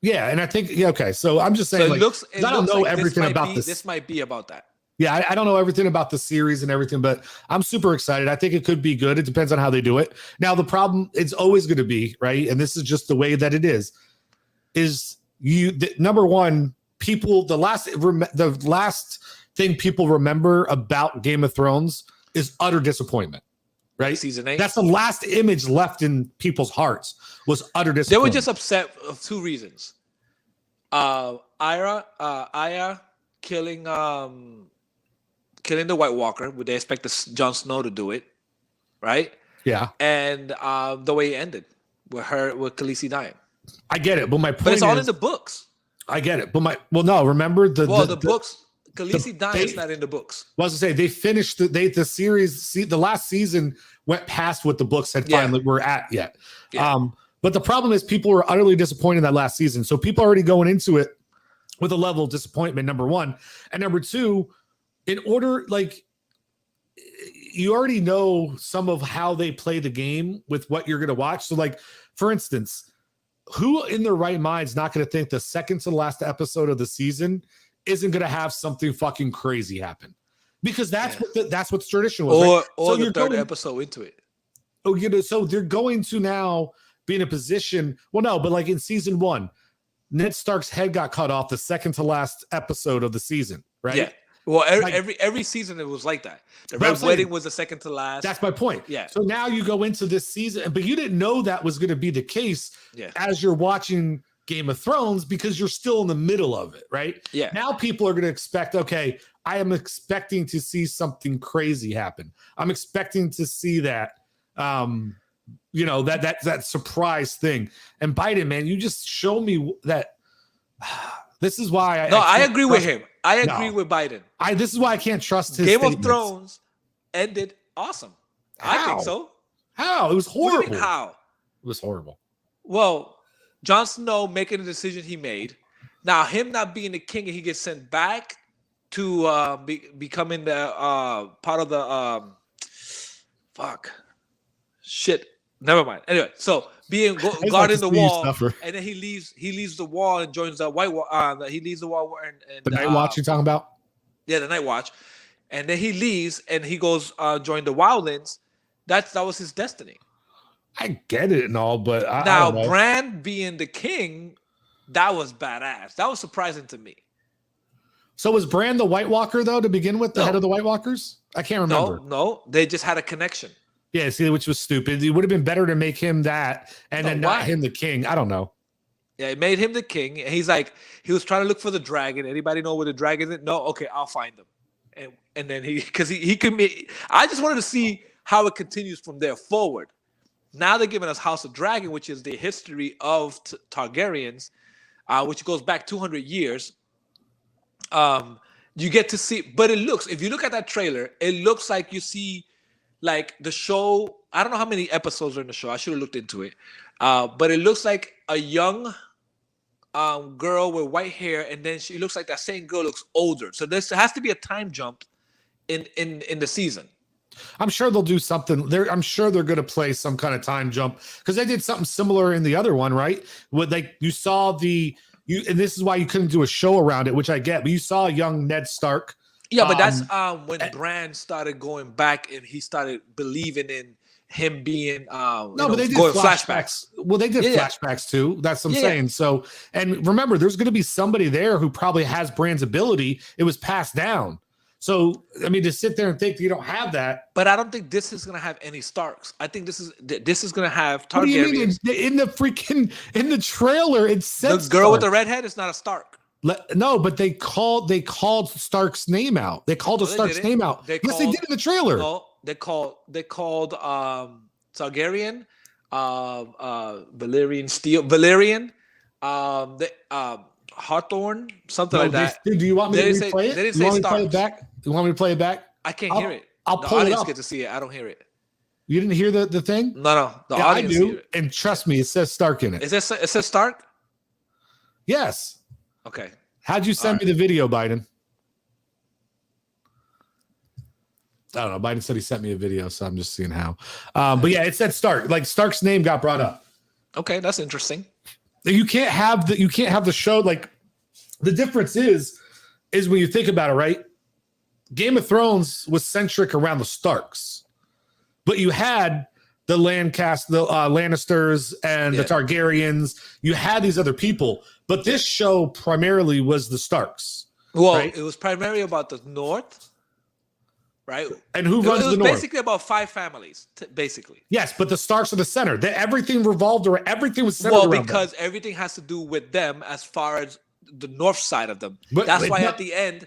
Yeah, and I think okay. So I'm just saying, so I don't know everything about this. This might be about that. Yeah, I don't know everything about the series and everything, but I'm super excited. I think it could be good. It depends on how they do it. Now, the problem, it's always going to be, right? And this is just the way that it is number one, people, the last thing people remember about Game of Thrones is utter disappointment, right? Season 8. That's the last image left in people's hearts, was utter disappointment. They were just upset of 2 reasons. Arya killing the White Walker. Would they expect Jon Snow to do it, right? Yeah. And the way it ended with Khaleesi dying. I get it, but my point But it's all in the books. I get it, but remember the books. Khaleesi dying is not in the books. Well, I was to say, they finished the series. The last season went past what the books had finally were at yet. Yeah. But the problem is, people were utterly disappointed in that last season. So people are already going into it with a level of disappointment, number one. And number two, in order, like, you already know some of how they play the game with what you're going to watch. So, like, for instance, who in their right mind is not going to think the second to the last episode of the season isn't going to have something fucking crazy happen? Because that's what the tradition was. Or the third episode into it. Oh, so they're going to now be in a position. Well, no, but like in season 1, Ned Stark's head got cut off the second to last episode of the season, right? Yeah. Well, Like- every season it was like that. The But I'm Red saying- Wedding was the second to last. That's my point. Yeah. So now you go into this season, but you didn't know that was going to be the case Yeah. as you're watching Game of Thrones because you're still in the middle of it, right? Yeah. Now people are going to expect, okay, I am expecting to see something crazy happen. I'm expecting to see that, that surprise thing. And Biden, man, you just show me that. This is why I can't agree with trust- him. I agree No. with Biden. This is why I can't trust his Game statements. of Thrones ended awesome. I How? think so. How? It was What do you horrible. mean, how? It was horrible. Well, Jon Snow making the decision he made. Now, him not being the king and he gets sent back to becoming the part of the shit. Never mind. Anyway, so being just like guarding to the see you wall, suffer. and then he leaves the wall and joins the White Wall. He leaves the wall and The Night Watch you're talking about? Yeah, the Night Watch, and then he leaves and he goes join the Wildlings. That was his destiny. I get it and all, but I Now, don't know. Bran being the king, that was badass. That was surprising to me. So was Bran the White Walker though to begin with, the No. head of the White Walkers? I can't remember. No, they just had a connection. Yeah, see, which was stupid. It would have been better to make him that and No, then why? not him the king. I don't know. Yeah, it made him the king. And he's like, he was trying to look for the dragon. Anybody know where the dragon is? No, okay, I'll find them. And then because he could be. I just wanted to see how it continues from there forward. Now they're giving us House of Dragon, which is the history of Targaryens, which goes back 200 years. You get to see, but if you look at that trailer, it looks like you see like the show. I don't know how many episodes are in the show. I should have looked into it. But it looks like a young girl with white hair, and then she looks like that same girl looks older. So there has to be a time jump in the season. I'm sure they'll do something. I'm sure they're going to play some kind of time jump because they did something similar in the other one, right? With you saw and this is why you couldn't do a show around it, which I get. But you saw young Ned Stark. Yeah, but that's when Bran started going back and he started believing in him being But they did going flashbacks. Well, they did Yeah. flashbacks too. That's what I'm Yeah. saying. So, and remember, there's going to be somebody there who probably has Bran's ability. It was passed down. So, I mean, to sit there and think you don't have that. But I don't think this is gonna have any Starks. I think this is gonna have What do you mean? Targaryens. In the trailer, it said The girl with the Stark. red head is not a Stark. No, but they called Stark's name out. They called No, they Stark's didn't. name out. They Yes, they called- did in the trailer. No, they called Targaryen, Valyrian, Hawthorne, something No, like that. do you want me They to didn't say- replay it? they didn't You say want me to play it Starks. back? You want me to play it back? I can't I'll- hear it. I'll The pull it audience up. get to see it. I don't hear it. You didn't hear the thing? No. The Yeah, I audience do. hear it. And trust me, it says Stark in it. It says Stark. Yes. Okay. How'd you send me the video, Biden? I don't know. Biden said he sent me a video, so I'm just seeing how. But yeah, it said Stark. Like Stark's name got brought up. Okay, that's interesting. You can't have the show. Like the difference is when you think about it, right? Game of Thrones was centric around the Starks, but you had the Lannisters and the Targaryens. You had these other people, but this show primarily was the Starks. Well, right? it was primarily about the North, right? And who It runs was the North? basically about 5 families, basically. Yes, but the Starks are the center. Everything revolved around. Everything was centered Well, around because everything has to do with them as far as the north side of them. But- That's but why no- at the end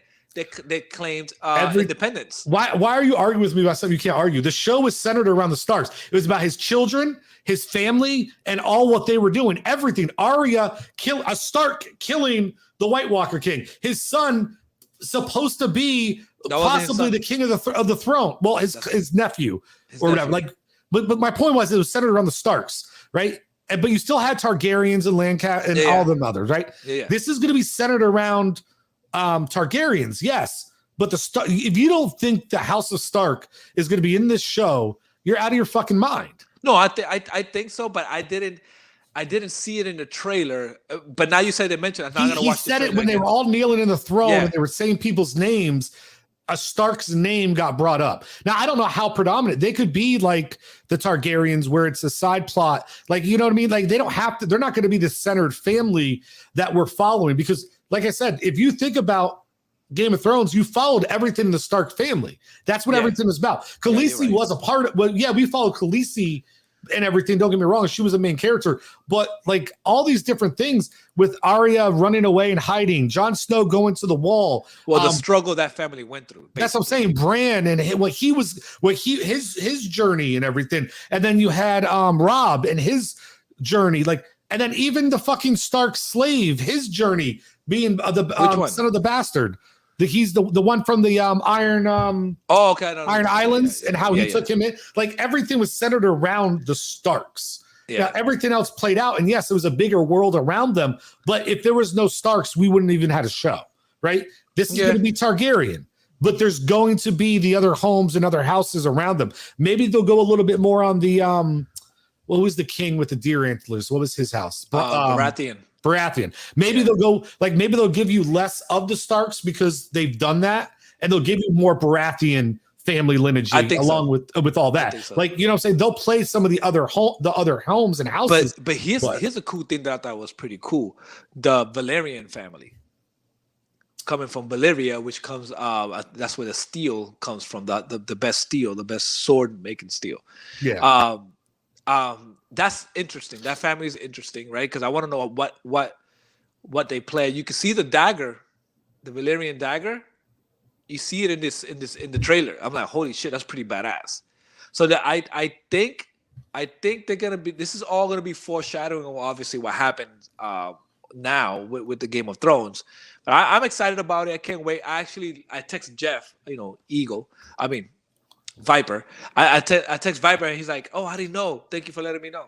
they claimed Every- independence. Why are you arguing with me about something you can't argue? The show was centered around the Starks. It was about his children, his family, and all what they were doing. Everything. Arya a Stark killing the White Walker King. His son supposed to be That wasn't his possibly son. the king of the throne. Well, his nephew His or whatever. nephew. Like, but my point was it was centered around the Starks, right? But you still had Targaryens and Lancaster and Yeah. all them others, right? Yeah. This is going to be centered around Targaryens, yes. But if you don't think the House of Stark is going to be in this show, you're out of your fucking mind. No, I think so, but I didn't see it in the trailer. But now you say they mentioned it. I'm not gonna He watch said the it trailer when they again. were all kneeling in the throne Yeah. and they were saying people's names. A Stark's name got brought up. Now, I don't know how predominant. They could be like the Targaryens where it's a side plot. Like, you know what I mean? Like, they don't have to, they're not going to be the centered family that we're following because, like I said, if you think about Game of Thrones, you followed everything in the Stark family. That's what everything was about. Khaleesi was a part of, well, yeah, we followed Khaleesi and everything. Don't get me wrong, she was a main character, but like all these different things with Arya running away and hiding, Jon Snow going to the wall. Well, the struggle that family went through. Basically. That's what I'm saying. Bran and his journey and everything, and then you had Rob and his journey, like, and then even the fucking Stark slave, his journey being the son of the bastard. He's the one from the Iron Iron Islands, and how he took him in. Like everything was centered around the Starks. Yeah. Now everything else played out, and yes, it was a bigger world around them. But if there was no Starks, we wouldn't even had a show, right? This is going to be Targaryen, but there's going to be the other homes and other houses around them. Maybe they'll go a little bit more on the who was the king with the deer antlers? What was his house? Baratheon. Maybe they'll go maybe they'll give you less of the Starks because they've done that, and they'll give you more Baratheon family lineage along with all that. So. Like, you know what I'm saying? They'll play some of the other homes and houses. But here's a cool thing that I thought was pretty cool. The Valyrian family. Coming from Valyria, which comes that's where the steel comes from, the best steel, the best sword making steel. Yeah. That's interesting. That family is interesting, right? Because I want to know what they play. You can see the dagger, the Valyrian dagger. You see it in the trailer. I'm like, holy shit, that's pretty badass. So that I think they're gonna be. This is all gonna be foreshadowing of obviously what happened now with the Game of Thrones. But I'm excited about it. I can't wait. I text Jeff, Viper. I text Viper and he's like, "Oh, I didn't know. Thank you for letting me know."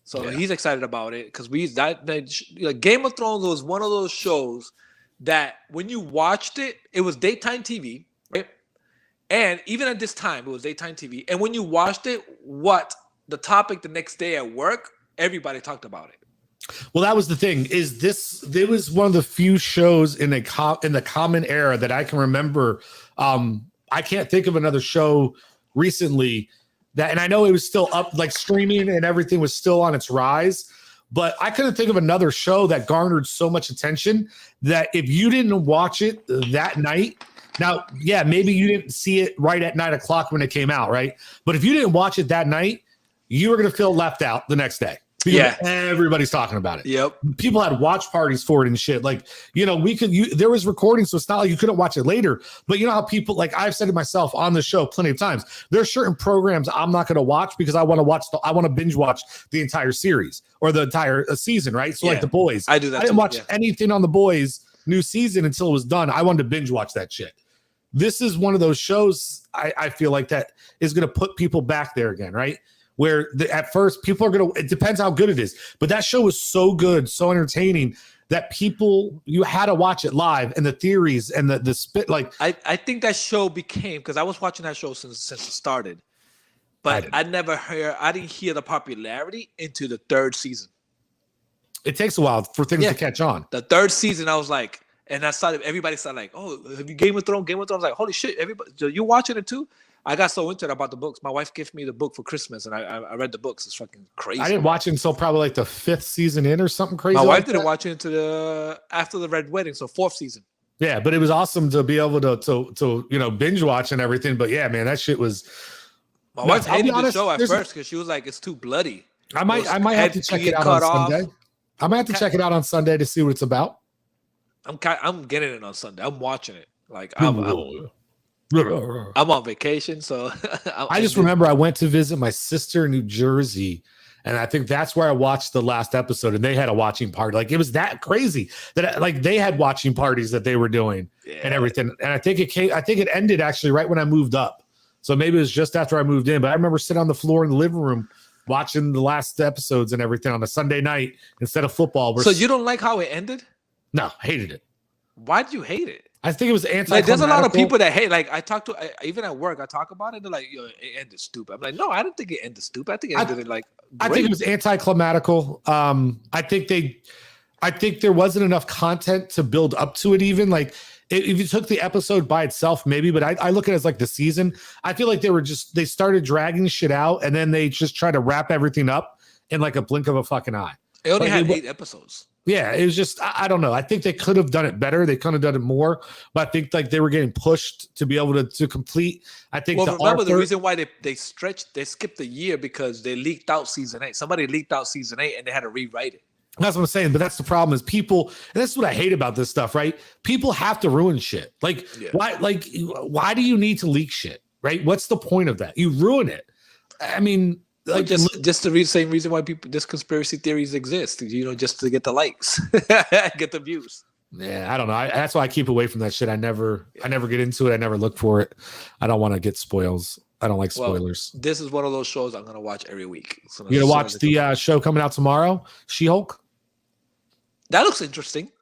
So he's excited about it because Game of Thrones was one of those shows that when you watched it, it was daytime TV, right? And even at this time, it was daytime TV. And when you watched it, the topic the next day at work, everybody talked about it. Well, that was the thing. There was one of the few shows in the common era that I can remember. I can't think of another show recently and I know it was still up, like streaming and everything was still on its rise, but I couldn't think of another show that garnered so much attention that if you didn't watch it that night, now, yeah, maybe you didn't see it right at 9 o'clock when it came out, right? But if you didn't watch it that night, you were going to feel left out the next day. Because everybody's talking about it. Yep. People had watch parties for it and shit. Like, there was recording, so it's not like you couldn't watch it later. But you know how people, like I've said to myself on the show plenty of times, there are certain programs I'm not going to watch because I want to binge watch the entire series or the entire season, right? So like The Boys. I do that. I didn't watch anything on The Boys new season until it was done. I wanted to binge watch that shit. This is one of those shows I feel like that is going to put people back there again, right? Where at first people are it depends how good it is, but that show was so good, so entertaining that you had to watch it live, and the theories and the spit. Like I think that show became, because I was watching that show since it started, but I didn't hear the popularity into the third season. It takes a while for things to catch on. The third season, I was like, and everybody started like, "Oh, have you Game of Thrones?" I was like, "Holy shit, everybody, you watching it too?" I got so into it about the books. My wife gifted me the book for Christmas, and I read the books. It's fucking crazy. I didn't watch it until probably like the 5th season in or something crazy. My wife didn't watch it after the Red Wedding, so 4th season. Yeah, but it was awesome to be able to binge watch and everything. But yeah, man, that shit was. My wife hated the show at first because she was like, "It's too bloody." I might have to check it out on Sunday. I might have to check it out on Sunday to see what it's about. I'm getting it on Sunday. I'm watching it. Like I'm on vacation, so I just remember I went to visit my sister in New Jersey, and I think that's where I watched the last episode, and they had a watching party. Like, it was that crazy that like they had watching parties that they were doing and everything. And I think it ended actually right when I moved up. So maybe it was just after I moved in, but I remember sitting on the floor in the living room watching the last episodes and everything on a Sunday night instead of football. So you don't like how it ended? No, hated it. Why did you hate it? I think it was anti. Like, there's a lot of people that hate. Like, even at work, I talk about it. They're like, "Yo, it ended stupid." I'm like, "No, I didn't think it ended stupid. I think it ended great." I think it was anticlimactical. I think there wasn't enough content to build up to it. Even like if you took the episode by itself, maybe. But I look at it as like the season. I feel like they started dragging shit out, and then they just try to wrap everything up in like a blink of a fucking eye. It only Like, had 8 episodes. Yeah, it was just I don't know. I think they could have done it better. They could have done it more, but I think like they were getting pushed to be able to complete. I think Well, remember the reason why they skipped the year because they leaked out season 8. Somebody leaked out season 8 and they had to rewrite it. That's what I'm saying. But that's the problem is people, and that's what I hate about this stuff, right? People have to ruin shit. Like why do you need to leak shit, right? What's the point of that? You ruin it. I mean, like just the same reason why this conspiracy theories exist, just to get the likes, get the views. Yeah, I don't know. That's why I keep away from that shit. I never get into it. I never look for it. I don't want to get spoils. I don't like spoilers. This is one of those shows I'm gonna watch every week. So you gonna watch the show coming out tomorrow, She-Hulk? That looks interesting.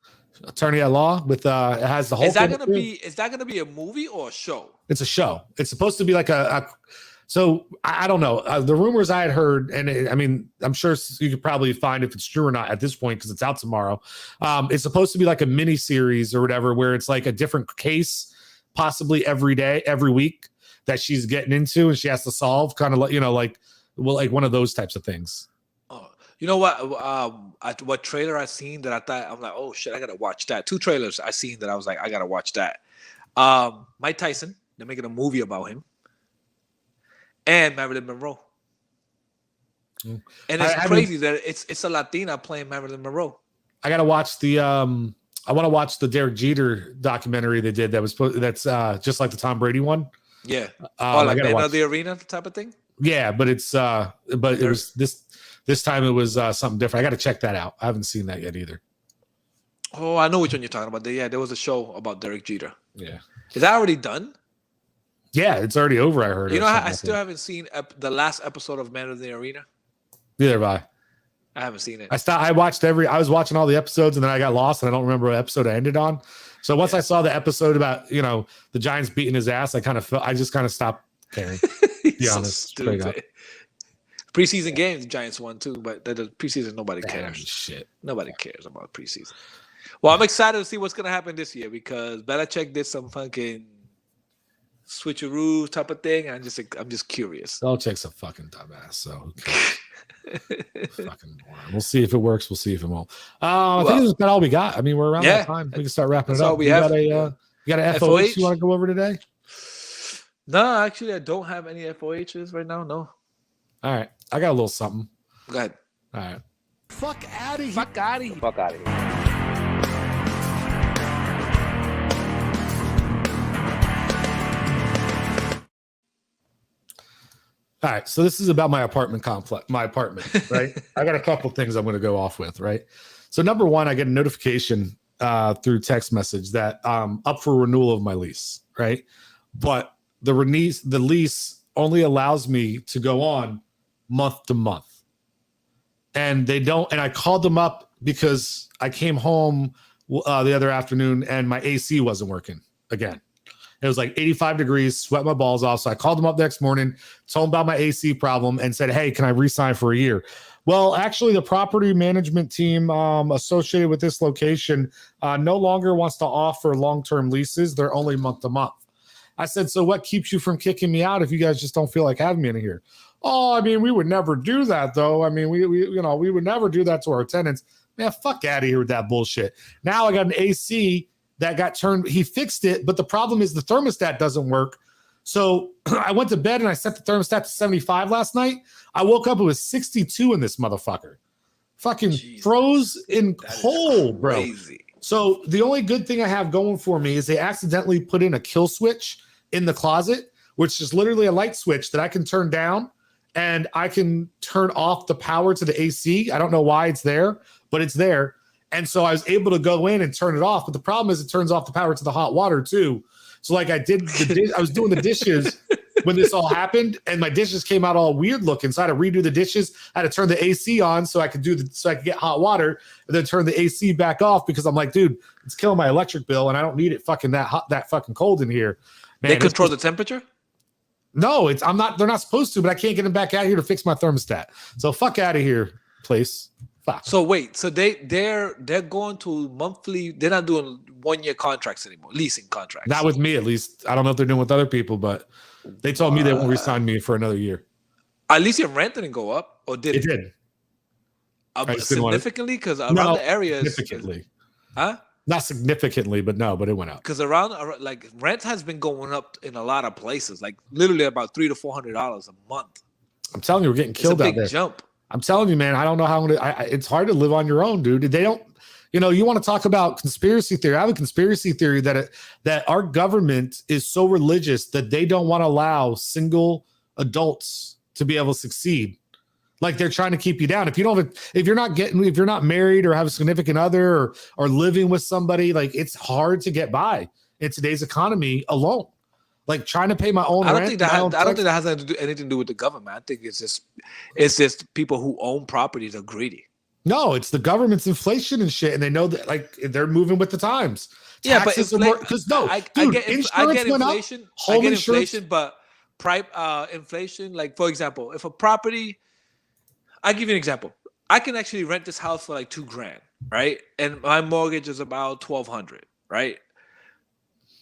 Attorney at Law with it has the Hulk. Is that gonna be a movie or a show? It's a show. It's supposed to be like so I don't know. The rumors I had heard, and I mean, I'm sure you could probably find if it's true or not at this point because it's out tomorrow. It's supposed to be like a mini series or whatever, where it's like a different case, possibly every week that she's getting into and she has to solve, kind of like one of those types of things. Oh, you know what? What trailer I seen that I thought I'm like, oh shit, I gotta watch that. 2 trailers I seen that I was like, I gotta watch that. Mike Tyson. They're making a movie about him. And Marilyn Monroe. And it's crazy that it's a Latina playing Marilyn Monroe. I gotta watch the I want to watch the Derek Jeter documentary they did that's just like the Tom Brady one. Yeah. Like Man of the Arena type of thing. Yeah, but it was this time it was something different. I got to check that out. I haven't seen that yet either. Oh, I know which one you're talking about. Yeah, there was a show about Derek Jeter. Yeah. Is that already done? Yeah, it's already over. I heard. I still haven't seen the last episode of Man of the Arena. Neither have I. I haven't seen it. I was watching all the episodes and then I got lost and I don't remember what episode I ended on. So once I saw the episode about the Giants beating his ass, I just kind of stopped caring. To be honest, stupid. Preseason games, the Giants won too, but the preseason nobody cares. Shit, nobody cares about preseason. Well, I'm excited to see what's gonna happen this year because Belichick did some fucking switcheroo type of thing. I'm just curious. Belichick's a fucking dumbass, so who cares? Fucking boring. We'll see if it works. We'll see if it won't. I think that's about all we got. I mean, we're around that time. We can start wrapping it up. All we have. You got a FOH you want to go over today? No, actually, I don't have any FOHs right now. No. All right, I got a little something. Go ahead. All right. Fuck out of here. Fuck out of here. Fuck out of here. All right, so this is about my apartment complex, right? I got a couple things I'm going to go off with, right? So number one, I get a notification through text message that up for renewal of my lease, right? But the lease only allows me to go on month to month, and they don't. And I called them up because I came home the other afternoon and my AC wasn't working again. It was like 85 degrees, sweat my balls off. So I called them up the next morning, told them about my AC problem and said, hey, can I re-sign for a year? Well, actually, the property management team associated with this location no longer wants to offer long-term leases. They're only month to month. I said, so what keeps you from kicking me out if you guys just don't feel like having me in here? Oh, I mean, we would never do that, though. I mean, we would never do that to our tenants. Man, fuck out of here with that bullshit. Now I got an AC that got turned. He fixed it, but the problem is the thermostat doesn't work. So I went to bed and I set the thermostat to 75 last night. I woke up, it was 62 in this motherfucker. Fucking froze in cold, bro. So the only good thing I have going for me is they accidentally put in a kill switch in the closet, which is literally a light switch that I can turn down and I can turn off the power to the AC. I don't know why it's there, but it's there. And so I was able to go in and turn it off. But the problem is it turns off the power to the hot water too. So like I was doing the dishes when this all happened and my dishes came out all weird looking. So I had to redo the dishes. I had to turn the AC on so I could get hot water and then turn the AC back off because I'm like, dude, it's killing my electric bill and I don't need it fucking that hot, that fucking cold in here. Man, they control the temperature? No, they're not supposed to, but I can't get them back out here to fix my thermostat. So fuck out of here, place. Fuck. So wait, so they're going to monthly, they're not doing 1-year contracts anymore, leasing contracts. Not with me, at least. I don't know if they're doing with other people, but they told me they won't re-sign me for another year. At least your rent didn't go up, or did it? It did. just didn't want it. Significantly, because around No, the area is significantly. huh? Not significantly, but it went up. Because around like rent has been going up in a lot of places, like literally about $300 to $400 a month. I'm telling you, we're getting killed It's a out big there. jump. I'm telling you, man. I don't know how it's hard to live on your own, dude. They don't. You know, you want to talk about conspiracy theory. I have a conspiracy theory that our government is so religious that they don't want to allow single adults to be able to succeed. Like they're trying to keep you down. If you're not married or have a significant other or living with somebody, like it's hard to get by in today's economy alone. Like trying to pay my own rent. I don't think that has anything to do with the government. I think it's just people who own properties are greedy. No, it's the government's inflation and shit, and they know that like they're moving with the times. Yeah, Taxes but I get inflation. I get inflation, but inflation. Like for example, if a property, I'll give you an example. I can actually rent this house for like $2,000, right? And my mortgage is about $1,200, right?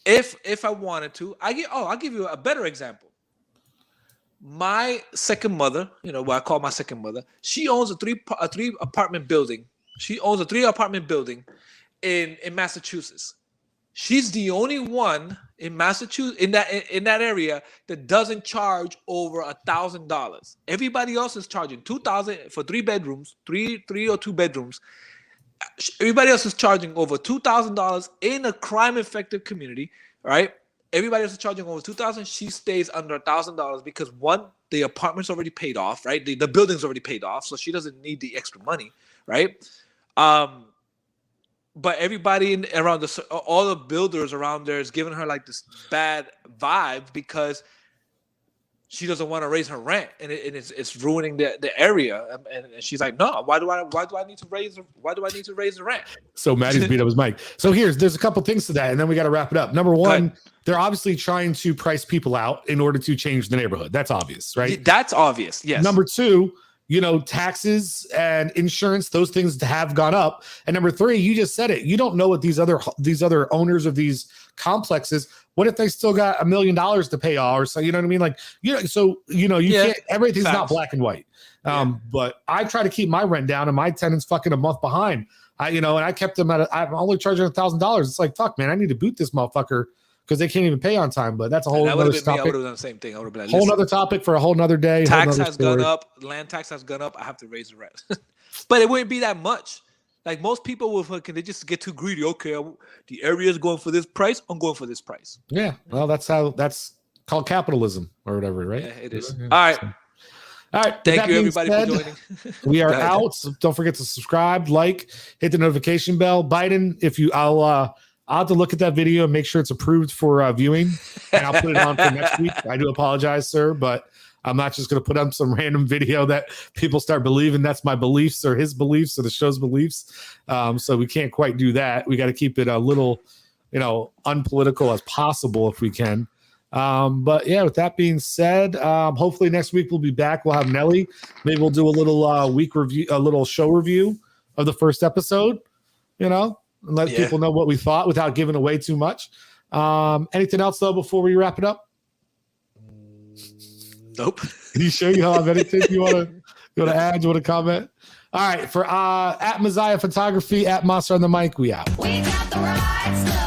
If I wanted to, I'll give you a better example. My second mother, what I call my second mother, she owns a three apartment building. She owns a 3-apartment building in Massachusetts. She's the only one in Massachusetts in that area that doesn't charge over $1,000. Everybody else is charging $2,000 for 3 bedrooms, three or 2 bedrooms. Everybody else is charging over $2,000 in a crime-affected community, right? Everybody else is charging over $2,000. She stays under $1,000 because one, the apartment's already paid off, right? The building's already paid off, so she doesn't need the extra money, right? But everybody around all the builders around there is giving her like this bad vibe because she doesn't want to raise her rent, and it's ruining the area. And she's like, no, why do I need to raise the rent? So Maddie's beat up his mic. So there's a couple things to that, and then we got to wrap it up. Number one, they're obviously trying to price people out in order to change the neighborhood. That's obvious, right? That's obvious. Yes. Number two, taxes and insurance, those things have gone up. And number three, you just said it. You don't know what these other owners of these complexes, what if they still got $1 million to pay off? Or so, you know what I mean? Like, you can't, everything's not black and white. But I try to keep my rent down and my tenant's fucking a month behind. And I kept them I'm only charging $1,000. It's like, fuck, man, I need to boot this motherfucker because they can't even pay on time. But that's a whole other topic. I would have done the same thing. I would have been like, whole other topic for a whole nother day. Tax has gone up. Land tax has gone up. I have to raise the rent. But it wouldn't be that much. Like most people will fucking, they just get too greedy. Okay, the area is going for this price. I'm going for this price. Yeah. Well, that's called capitalism or whatever, right? Yeah, it is. All right. All right. Thank you, everybody, for joining. We are out. So don't forget to subscribe, hit the notification bell. Biden, I'll have to look at that video and make sure it's approved for viewing, and I'll put it on for next week. I do apologize, sir, but I'm not just going to put up some random video that people start believing that's my beliefs or his beliefs or the show's beliefs. So we can't quite do that. We got to keep it a little, unpolitical as possible if we can. But yeah, with that being said, hopefully next week we'll be back. We'll have Nelly. Maybe we'll do a little week review, a little show review of the first episode, and let people know what we thought without giving away too much. Anything else though before we wrap it up? Nope. You sure you don't have anything you want to add? You want to comment? All right. For at Messiah Photography, at Monster on the Mic, we out. We got the right stuff.